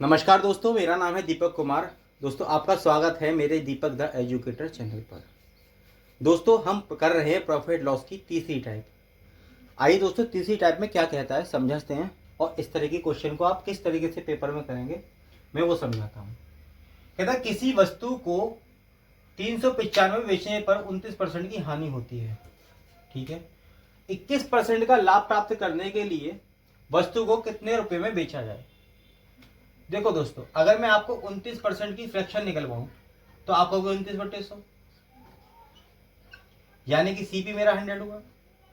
नमस्कार दोस्तों, मेरा नाम है दीपक कुमार। दोस्तों, आपका स्वागत है मेरे दीपक द एजुकेटर चैनल पर। दोस्तों, हम कर रहे हैं प्रॉफिट लॉस की तीसरी टाइप। आइए दोस्तों, तीसरी टाइप में क्या कहता है समझते हैं, और इस तरह की क्वेश्चन को आप किस तरीके से पेपर में करेंगे मैं वो समझाता हूँ। कहता है किसी वस्तु को 395 बेचने पर 29% की हानि होती है। ठीक है, 21% का लाभ प्राप्त करने के लिए वस्तु को कितने रुपए में बेचा जाए। देखो दोस्तों, अगर मैं आपको 29% की फ्रैक्शन निकलवाऊं तो आप कहोगे 29/100, यानी कि सीपी मेरा 100 हुआ।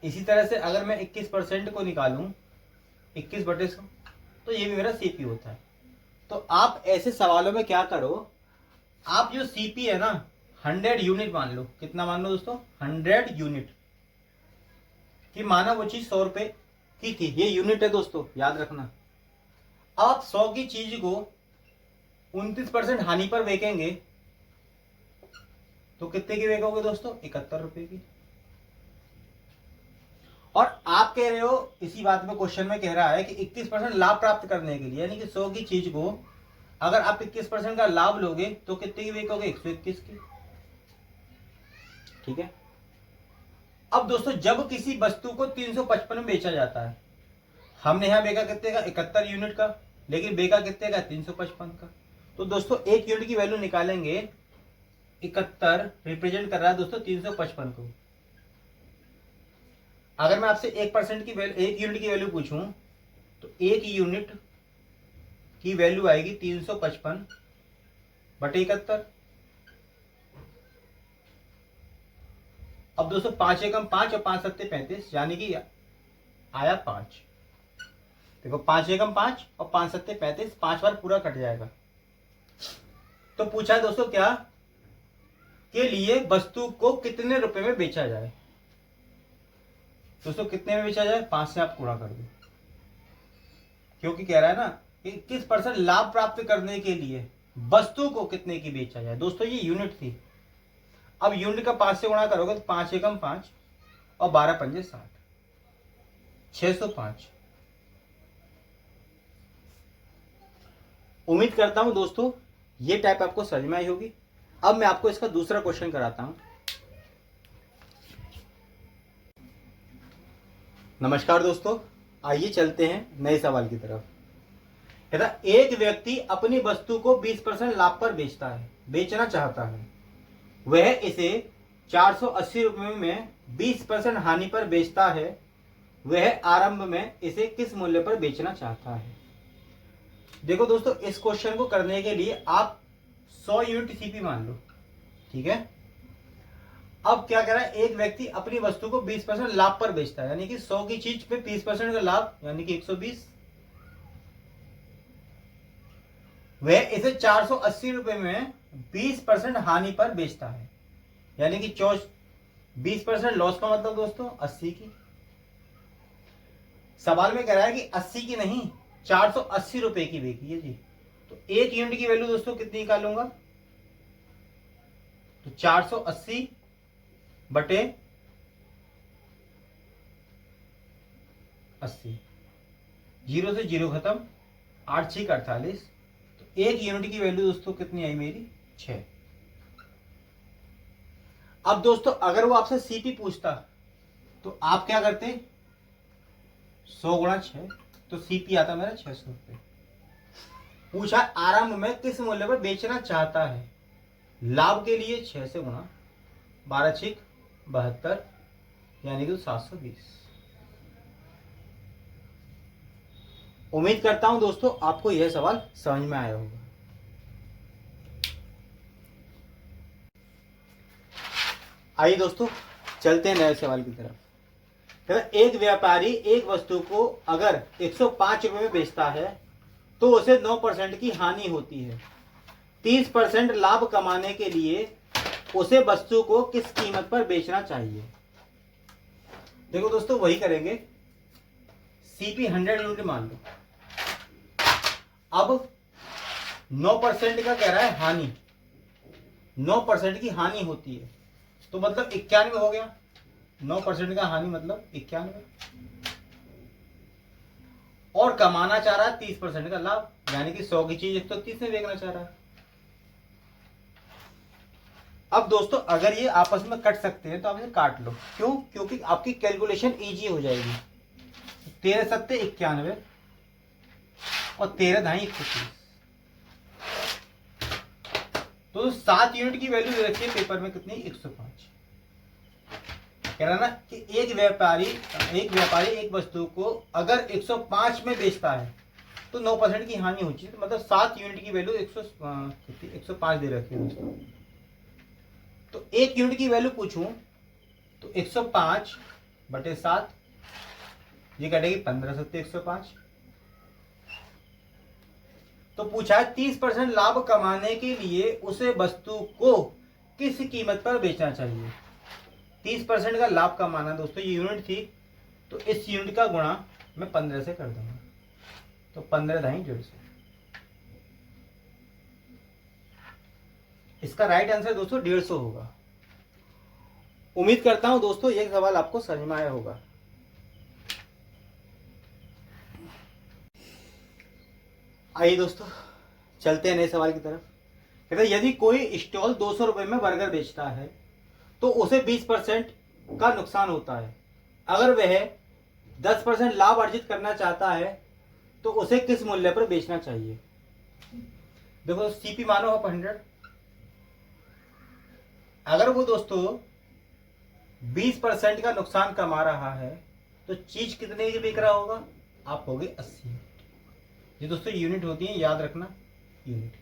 इसी तरह से अगर मैं 21% को निकालूं 21/100 तो ये भी मेरा सीपी होता है। तो आप ऐसे सवालों में क्या करो, आप जो सीपी है ना 100 यूनिट मान लो। कितना मान लो दोस्तों? 100 यूनिट कि माना वो चीज 100 रुपए की थी। ये यूनिट है दोस्तों, याद रखना। आप 100 की चीज को 29% हानि पर बेचेंगे तो कितने की बेचोगे दोस्तों? 71 रुपए की। और आप कह रहे हो, इसी बात में क्वेश्चन में कह रहा है कि 21% लाभ प्राप्त करने के लिए, यानी कि 100 की चीज को अगर आप 21% का लाभ लोगे तो कितने की बेचोगे? 121 की। ठीक है। अब दोस्तों, जब किसी वस्तु को 355 में बेचा जाता है, हमने यहां बेचा कितने का? 71 यूनिट का, लेकिन बेचा कितने का? 355 का। तो दोस्तों, एक यूनिट की वैल्यू निकालेंगे। 71 रिप्रेजेंट कर रहा है दोस्तों 355 को। अगर मैं आपसे 1% की वैल्यू, 1 यूनिट की वैल्यू पूछूं तो 1 यूनिट की वैल्यू आएगी 355/71। अब दोस्तों 5 एकम 5 और 5 सत्ते 35, यानी कि आया 5। देखो 5 एकम 5 और 5 सत्ते 35, 5 बार पूरा कट जाएगा। तो पूछा है दोस्तों क्या के लिए वस्तु को कितने रुपए में बेचा जाए। दोस्तों कितने में बेचा जाए? 5 से आप पूरा कर दो, क्योंकि कह रहा है ना कि 21% लाभ प्राप्त करने के लिए वस्तु को कितने की बेचा जाए। दोस्तों ये यूनिट थी। अब यूनिट का 5 से गुणा करोगे तो 5 एकम 5 और 12 पंजे 60, 605। उम्मीद करता हूं दोस्तों ये टाइप आपको समझ में आई होगी। अब मैं आपको इसका दूसरा क्वेश्चन कराता हूं। नमस्कार दोस्तों, आइए चलते हैं नए सवाल की तरफ। कहता एक व्यक्ति अपनी वस्तु को 20% लाभ पर बेचना चाहता है। वह इसे 480 रुपये में 20% हानि पर बेचता है। वह आरंभ में इसे किस मूल्य पर बेचना चाहता है। देखो दोस्तों, इस क्वेश्चन को करने के लिए आप 100 यूनिट सीपी मान लो। ठीक है। अब क्या कह रहा है, एक व्यक्ति अपनी वस्तु को 20% लाभ पर बेचता है, यानी कि 100 की चीज पे 20% का लाभ, यानी कि 120। वह इसे 480 रुपए में 20% हानि पर बेचता है, यानी कि 20% लॉस का मतलब दोस्तों 80 की। सवाल में कह रहा है कि 80 की नहीं, 480 रुपए की बेची है जी। तो एक यूनिट की वैल्यू दोस्तों कितनी निकालूंगा? तो 480 बटे 80, 0 से 0 खत्म, 8 6 48। तो एक यूनिट की वैल्यू दोस्तों कितनी आई मेरी? 6। अब दोस्तों अगर वो आपसे सीपी पूछता तो आप क्या करते? 100 गुणा 6, तो सीपी आता मेरा 600 रुपये। पूछा आरंभ में किस मूल्य पर बेचना चाहता है। लाभ के लिए 6 से गुणा, 12 6 72, यानी कि 720। उम्मीद करता हूं दोस्तों आपको यह सवाल समझ में आया होगा। आइए दोस्तों चलते हैं नए सवाल की तरफ। एक व्यापारी एक वस्तु को अगर 105 रुपए में बेचता है तो उसे 9% की हानि होती है। 30% लाभ कमाने के लिए उसे वस्तु को किस कीमत पर बेचना चाहिए। देखो दोस्तों वही करेंगे, सीपी 100 यूनिट मान लो। अब 9% का कह रहा है हानि, 9% की हानि होती है, तो मतलब 91 हो गया। 9% का हानि मतलब 91। और कमाना चाह रहा है 30% का लाभ, यानी कि 100 की चीज 130 में बेचना चाह रहा है। अब दोस्तों अगर ये आपस में कट सकते हैं तो आप इसे काट लो। क्यों? क्योंकि आपकी कैलकुलेशन इजी हो जाएगी। 13 सत्ते 91 और 13 ढाई 130। तो 7 यूनिट की वैल्यू दे रखी है पेपर में कितनी? 105। कह रहा ना कि एक व्यापारी एक वस्तु को अगर 105 में बेचता है तो 9% की हानि होती है। तो मतलब 7 यूनिट की वैल्यू 105 दे रखी है दोस्तों। तो 1 यूनिट की वैल्यू पूछूं तो 105/7, ये कटेगी 15 सत्ते 105। तो पूछा है 30% लाभ कमाने के लिए उसे वस्तु को किस कीमत पर बेचना चाहिए। 30% का लाभ कमाना दोस्तों, ये यूनिट थी तो इस यूनिट का गुणा मैं 15 से कर दूंगा, तो 15 ढाई 150। इसका राइट आंसर दोस्तों 150 होगा। उम्मीद करता हूं दोस्तों ये सवाल आपको समझ में आया होगा। आइए दोस्तों चलते हैं नए सवाल की तरफ। कहते हैं यदि कोई स्टॉल 200 रुपए में बर्गर बेचता है तो उसे 20% का नुकसान होता है। अगर वह 10% लाभ अर्जित करना चाहता है तो उसे किस मूल्य पर बेचना चाहिए। देखो सीपी मानो आप 100। अगर वो दोस्तों 20% का नुकसान कमा रहा है तो चीज कितने की बिक रहा होगा? आप होगे 80। ये दोस्तों यूनिट होती है, याद रखना यूनिट।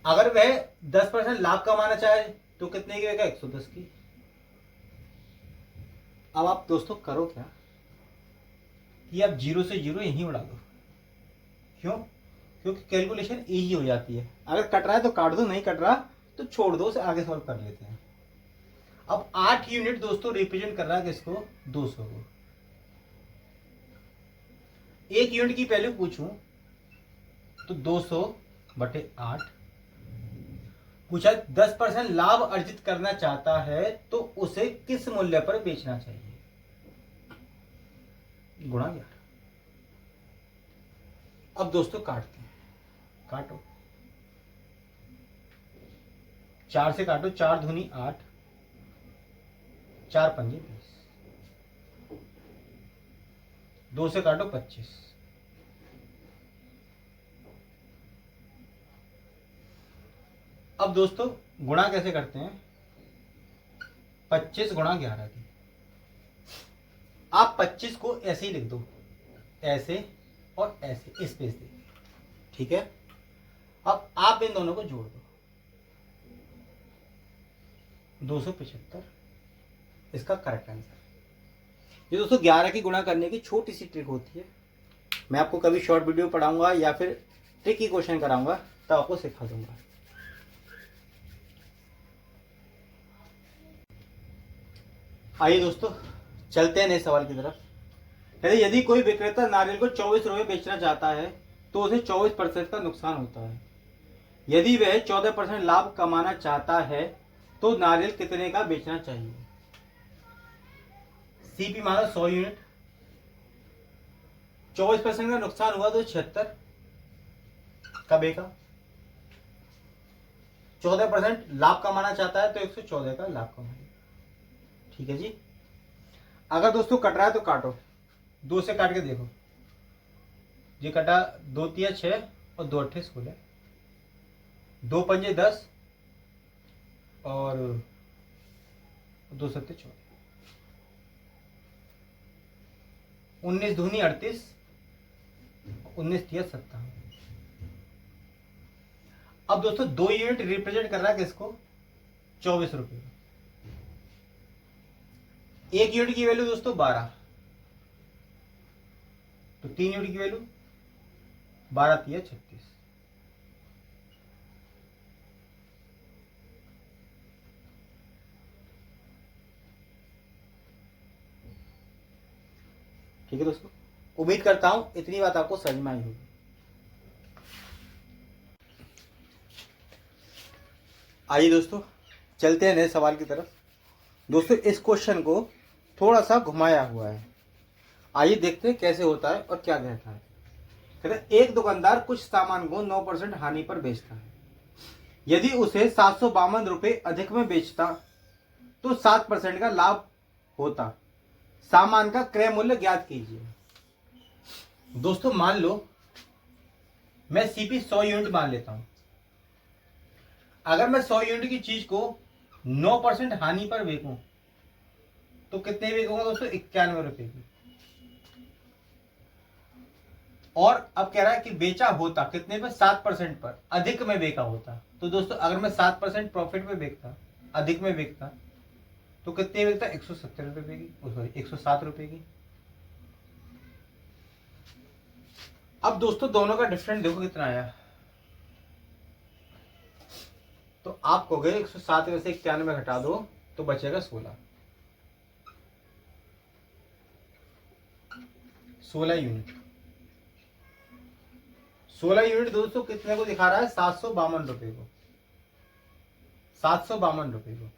अगर वह 10% लाभ कमाना चाहे तो कितने की बिकेगा? 110 की। अब आप दोस्तों करो क्या कि आप 0 से 0 यहीं उड़ा दो। क्यों? क्योंकि कैलकुलेशन इजी हो जाती है। अगर कट रहा है तो काट दो, नहीं कट रहा तो छोड़ दो, उसे आगे सॉल्व कर लेते हैं। अब 8 यूनिट दोस्तों रिप्रेजेंट कर रहा है किसको? 200 को। 1 यूनिट की वैल्यू पूछूं तो 200/8। पूछा 10% लाभ अर्जित करना चाहता है तो उसे किस मूल्य पर बेचना चाहिए। गुणा 11। अब दोस्तों काटते हैं, काटो 4 से काटो, 4 दूनी 8, 4 पंजे 20, 2 से काटो 25। अब दोस्तों गुणा कैसे करते हैं? 25 गुणा 11 की। आप 25 को ऐसे ही लिख दो, ऐसे और ऐसे स्पेस दे, ठीक है। अब आप इन दोनों को जोड़ दो, 275 इसका करेक्ट आंसर। ये दोस्तों 11 की गुणा करने की छोटी सी ट्रिक होती है। मैं आपको कभी शॉर्ट वीडियो पढ़ाऊंगा या फिर ट्रिकी क्वेश्चन कराऊंगा तब आपको सिखा दूंगा। आइए दोस्तों चलते हैं नए सवाल की तरफ। कहते यदि कोई विक्रेता नारियल को 24 रुपये बेचना चाहता है तो उसे 24% का नुकसान होता है। यदि वह 14% लाभ कमाना चाहता है तो नारियल कितने का बेचना चाहिए। सीपी माना 100 यूनिट, 24% का नुकसान हुआ तो 76 का बेचा। 14% लाभ कमाना चाहता है तो 114 का लाभ कमाएगा। ठीक है जी। अगर दोस्तों कट रहा है तो काटो, 2 से काट के देखो। ये कटा 2 तिया 6 और 2 अट्ठे 16, 2 पंजे 10 और 2 सत्ते 14, 19 दूनी 38, 19 तिया 57। अब दोस्तों 2 यूनिट रिप्रेजेंट कर रहा है किसको? 24 रुपये। 1 यूनिट की वैल्यू दोस्तों 12, तो 3 यूनिट की वैल्यू 12 तिया 36। ठीक है दोस्तों, उम्मीद करता हूं इतनी बात आपको समझ में आई होगी। आइए दोस्तों चलते हैं नए सवाल की तरफ। दोस्तों इस क्वेश्चन को थोड़ा सा घुमाया हुआ है आइए देखते हैं कैसे होता है और क्या कहता है। कहते हैं एक दुकानदार कुछ सामान को 9% हानि पर बेचता है। यदि उसे 752 रुपये अधिक में बेचता तो 7% का लाभ होता। सामान का क्रय मूल्य ज्ञात कीजिए। दोस्तों मान लो मैं सीपी 100 यूनिट मान लेता हूं। अगर मैं 100 यूनिट की चीज को 9% हानि पर बेचूं तो कितने बेचूंगा दोस्तों? 91 रुपए की। और अब कह रहा है कि बेचा होता कितने पे? 7% पर। अधिक में बेचा होता तो दोस्तों अगर मैं 7% प्रॉफिट में बेचता, अधिक में बेचता, तो कितने बेचता? 170 रुपए की, सॉरी 107 रुपए की। अब दोस्तों दोनों का डिफरेंस देखो कितना आया। तो आप कहोगे 107 में से 91 घटा दो तो बचेगा 16। 16 यूनिट। 16 यूनिट दोस्तों कितने को दिखा रहा है? 752 रुपए को। 752 रुपए को।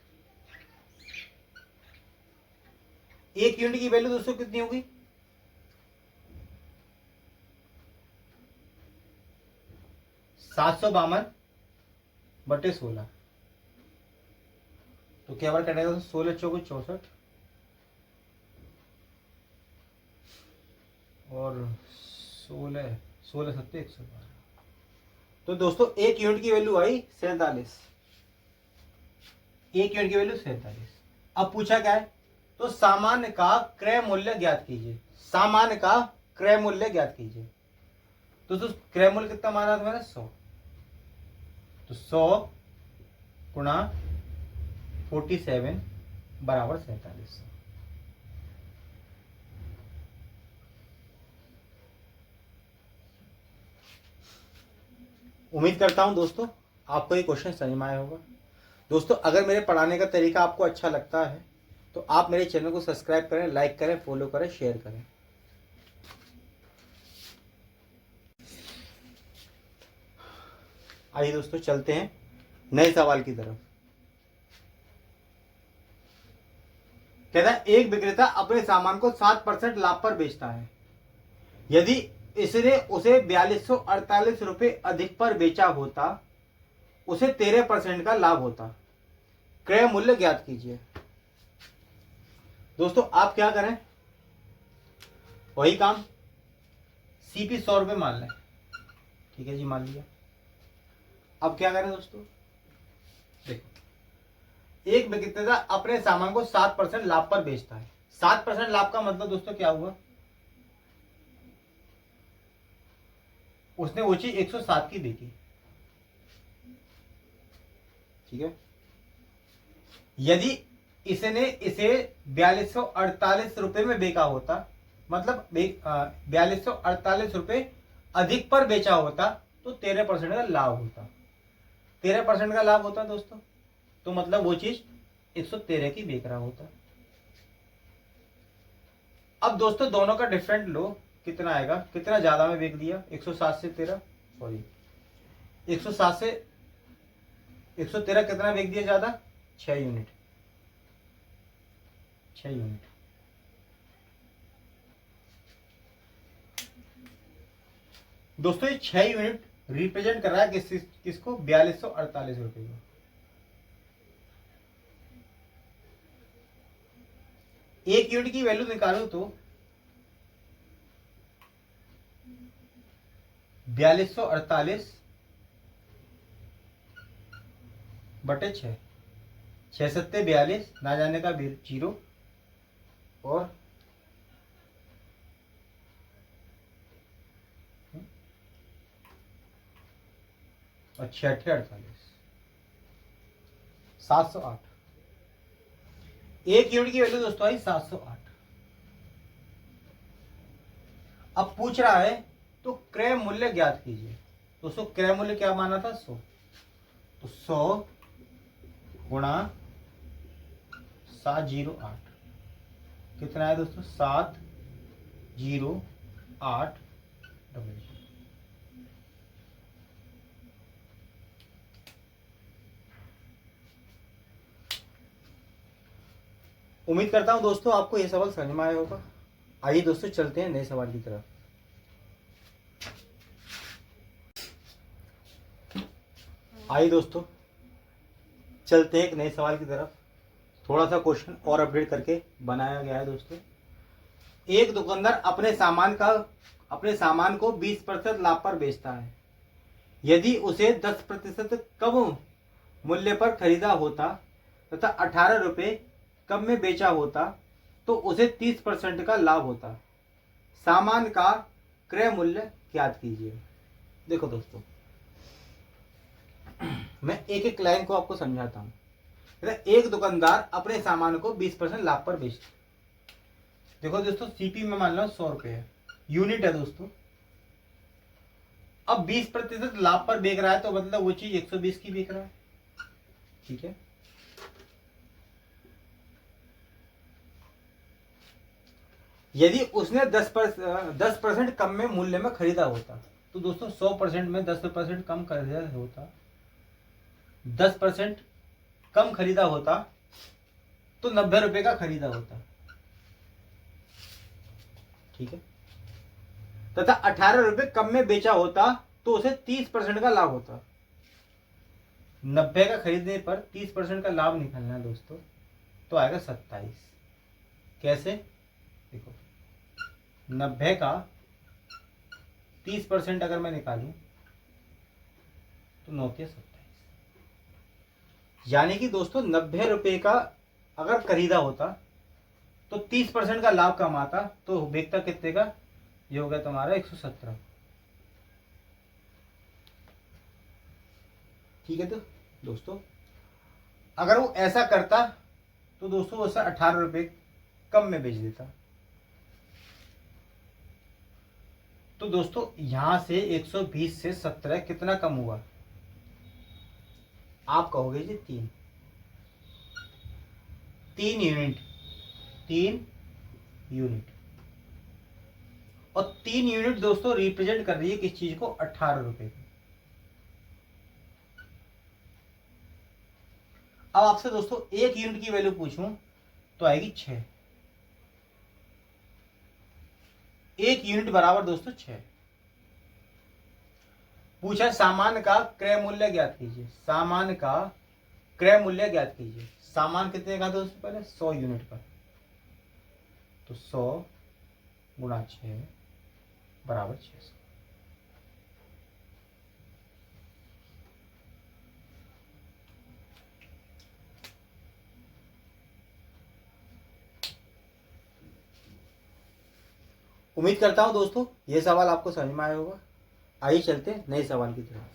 एक यूनिट की वैल्यू दोस्तों कितनी होगी? 752/16। तो क्या बार कटेगा? 16 चौको 64 और 16 16 सत्ते 112। तो दोस्तों एक यूनिट की वैल्यू आई 47। एक यूनिट की वैल्यू 47। अब पूछा क्या है? तो सामान्य का क्रय मूल्य ज्ञात कीजिए। सामान्य का क्रय मूल्य ज्ञात कीजिए। तो क्रय मूल्य कितना माना था मैंने? 100। तो 100 गुणा 47 बराबर 47। उम्मीद करता हूं दोस्तों आपको ये क्वेश्चन समझ में आया होगा। दोस्तों अगर मेरे पढ़ाने का तरीका आपको अच्छा लगता है तो आप मेरे चैनल को सब्सक्राइब करें, लाइक करें, फॉलो करें, शेयर करें। आइए दोस्तों चलते हैं नए सवाल की तरफ। कहता है एक विक्रेता अपने सामान को 7% लाभ पर बेचता है। यदि इसने उसे 4248 रुपये अधिक पर बेचा होता उसे 13% का लाभ होता। क्रय मूल्य ज्ञात कीजिए। दोस्तों आप क्या करें? वही काम, सीपी 100 रुपये मान लें। ठीक है जी, मान लिया। अब क्या करें दोस्तों? देखो एक विक्रेता अपने सामान को 7% लाभ पर बेचता है। 7% लाभ का मतलब दोस्तों क्या हुआ? उसने वो चीज 107 की बेची। ठीक है। यदि इसने इसे 4248 रुपए में बेचा होता, मतलब 4248 रुपए अधिक पर बेचा होता तो 13% का लाभ होता। 13% का लाभ होता दोस्तों, तो मतलब वो चीज 113 की बेच रहा होता। अब दोस्तों दोनों का डिफरेंट लो, कितना आएगा? कितना ज्यादा में बेच दिया? 107 से 13, सॉरी 107 से 113 कितना बेच दिया ज्यादा? 6 यूनिट। 6 यूनिट। दोस्तों ये 6 यूनिट रिप्रेजेंट कर रहा है किसको? 4248 रुपए को। एक यूनिट की वैल्यू निकालू तो 4248 बटे 6, 6 सत्ते 42, ना जाने का 0 और 6 अट्ठे 48, 708। एक यूनिट की वैल्यू दोस्तों आई 708। अब पूछ रहा है तो क्रय मूल्य ज्ञात कीजिए। दोस्तों क्रय मूल्य क्या माना था? 100। तो 100 गुणा 708 कितना है दोस्तों? 708 डबल। उम्मीद करता हूं दोस्तों आपको यह सवाल समझ में आया होगा। आइए दोस्तों चलते हैं नए सवाल की तरफ। आइए दोस्तों चलते हैं एक नए सवाल की तरफ। थोड़ा सा क्वेश्चन और अपडेट करके बनाया गया है दोस्तों। एक दुकानदार अपने सामान को 20% लाभ पर बेचता है। यदि उसे 10% कम मूल्य पर खरीदा होता तथा 18 रुपये कम में बेचा होता तो उसे 30% का लाभ होता। सामान का क्रय मूल्य ज्ञात कीजिए। देखो दोस्तों, मैं एक एक लाइन को आपको समझाता हूँ। एक दुकानदार अपने सामान को 20% लाभ पर बेचता। देखो दोस्तों, सीपी में मान लो 100 रुपये है, यूनिट है दोस्तों। अब 20% लाभ पर बेच रहा है तो मतलब वो चीज 120 की बेच रहा है। ठीक है, यदि उसने 10% कम में मूल्य में खरीदा होता तो दोस्तों 100% में 10% कम खरीदा होता, 10% कम खरीदा होता तो 90 रुपए का खरीदा होता। ठीक है, तथा 18 रुपए कम में बेचा होता तो उसे 30% का लाभ होता। 90 का खरीदने पर 30% का लाभ निकालना है दोस्तों, तो आएगा 27। कैसे? देखो, 90 का 30% अगर मैं निकालूं तो 9 के 27, यानी कि दोस्तों 90 रुपए का अगर खरीदा होता तो 30% का लाभ कमाता तो बेचता कितने का? ये हो गया तुम्हारा 117। ठीक है, तो दोस्तों अगर वो ऐसा करता तो दोस्तों उसे 18 रुपये कम में बेच देता। तो दोस्तों यहां से 120 से 17 कितना कम हुआ? आप कहोगे जी 3 यूनिट, 3 यूनिट। और 3 यूनिट दोस्तों रिप्रेजेंट कर रही है किस चीज को? 18 रुपए को। अब आपसे दोस्तों 1 यूनिट की वैल्यू पूछूं तो आएगी 6। 1 यूनिट बराबर दोस्तों 6। पूछा सामान का क्रय मूल्य ज्ञात कीजिए। सामान का क्रय मूल्य ज्ञात कीजिए। सामान कितने का दोस्तों? पहले 100 यूनिट का, तो 100 गुणा 6 बराबर 600। उम्मीद करता हूं दोस्तों यह सवाल आपको समझ में आया होगा। आइए चलते हैं नए सवाल की तरफ।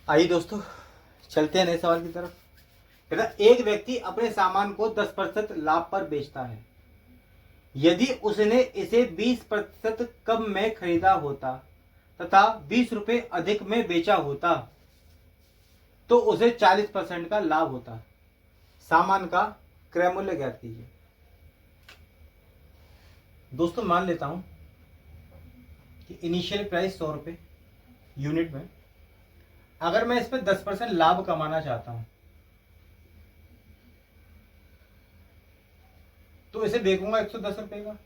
आइए दोस्तों चलते हैं नए सवाल की तरफ। एक व्यक्ति अपने सामान को 10% लाभ पर बेचता है। यदि उसने इसे 20% कम में खरीदा होता तथा 20 रुपये अधिक में बेचा होता तो उसे 40% का लाभ होता। सामान का क्रय मूल्य ज्ञात कीजिए। दोस्तों मान लेता हूं कि इनिशियल प्राइस 100 रुपये यूनिट में, अगर मैं इस पर 10% लाभ कमाना चाहता हूं तो इसे बेचूंगा 110 रुपए का।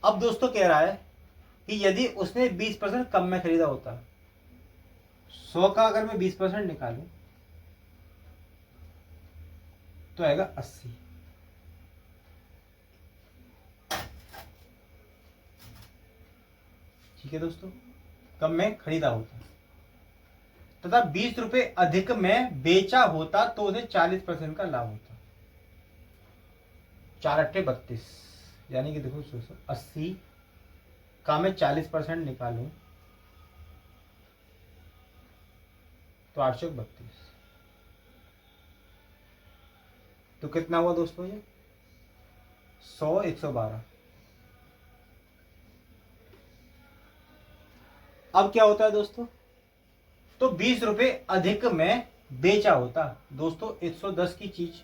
अब दोस्तों कह रहा है कि यदि उसने 20% कम में खरीदा होता, 100 का अगर मैं 20% निकालूं तो आएगा 80। ठीक है दोस्तों, कम में खरीदा होता तथा 20 रुपये अधिक में बेचा होता तो उसे 40% का लाभ होता। 4 अट्ठे 32, यानी कि देखो 80 का मैं 40% निकालूं तो 832। तो कितना हुआ दोस्तों? ये 100 112। अब क्या होता है दोस्तों? तो 20 रुपये अधिक में बेचा होता। दोस्तों 110 की चीज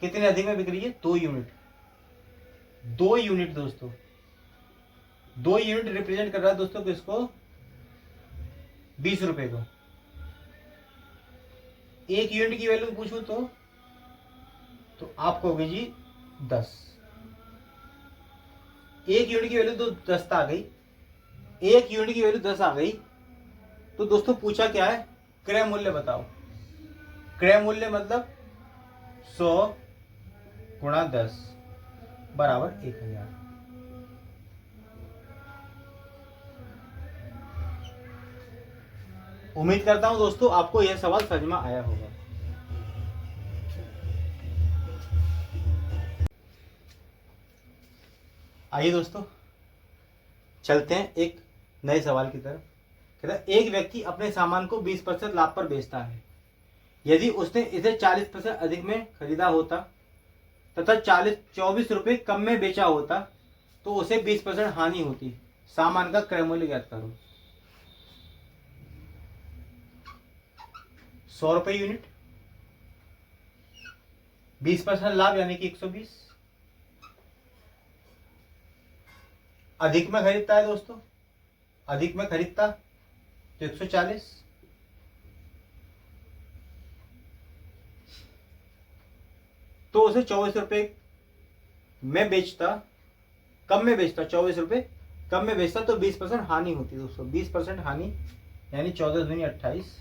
कितने अधिक में बिक रही है? 2 यूनिट। 2 यूनिट दोस्तों, 2 यूनिट रिप्रेजेंट कर रहा है दोस्तों किसको? 20 रुपए को। 1 यूनिट की वैल्यू पूछूं तो आप कहोगे जी 10। 1 यूनिट की वैल्यू तो 10 आ गई, 1 यूनिट की वैल्यू 10 आ गई। तो दोस्तों पूछा क्या है, क्रय मूल्य बताओ। क्रय मूल्य मतलब 100 गुणा 10 बराबर 1000। उम्मीद करता हूं दोस्तों आपको यह सवाल समझ में आया होगा। आइए दोस्तों चलते हैं एक नए सवाल की तरफ। कहता है एक व्यक्ति अपने सामान को 20% लाभ पर बेचता है। यदि उसने इसे 40% अधिक में खरीदा होता तथा 24 रुपये कम में बेचा होता तो उसे 20% हानि होती। सामान का क्रय मूल्य ज्ञात करो। 100 रुपये यूनिट, 20% लाभ यानी कि 120। अधिक में खरीदता है दोस्तों, अधिक में खरीदता तो 140। तो उसे 24 रुपये में बेचता, कम में बेचता, 24 रुपये कम में बेचता तो 20% हानि होती दोस्तों। 20% हानि यानी 14 दूनी 28,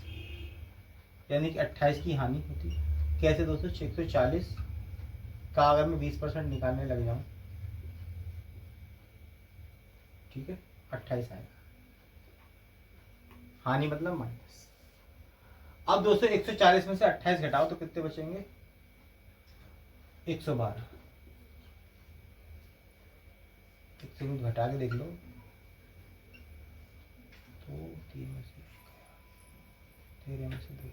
यानी कि 28 की हानि होती। कैसे दोस्तों, 140 का अगर मैं 20% निकालने लग जाऊं, ठीक है, 28 आएगा, हानि मतलब माइनस। अब दोस्तों 140 में से 28 घटाओ तो कितने बचेंगे, 112। एक सेकंड घटा के देख लो, तो 3 में से 13 में से 2।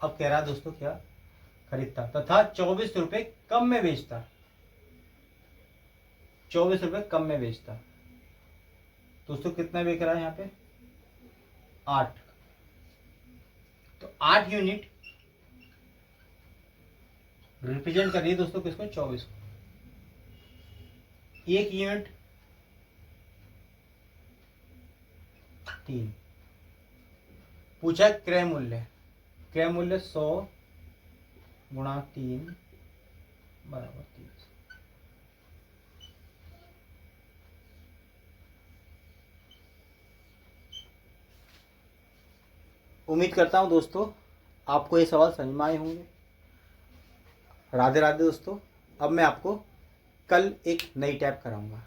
अब कह रहा है दोस्तों क्या, खरीदता तथा 24 रुपये कम में बेचता, 24 रुपये कम में बेचता। दोस्तों कितना बेच रहा है यहाँ पे, 8। तो 8 यूनिट रिप्रेजेंट कर रही है दोस्तों किसको, 24 को। 1 यूनिट 3। पूछा क्रय मूल्य, क्रय मूल्य 100 गुणा 3 बराबर 30। उम्मीद करता हूं दोस्तों आपको ये सवाल समझ में आए होंगे। राधे राधे दोस्तों। अब मैं आपको कल एक नई टैप कराऊंगा।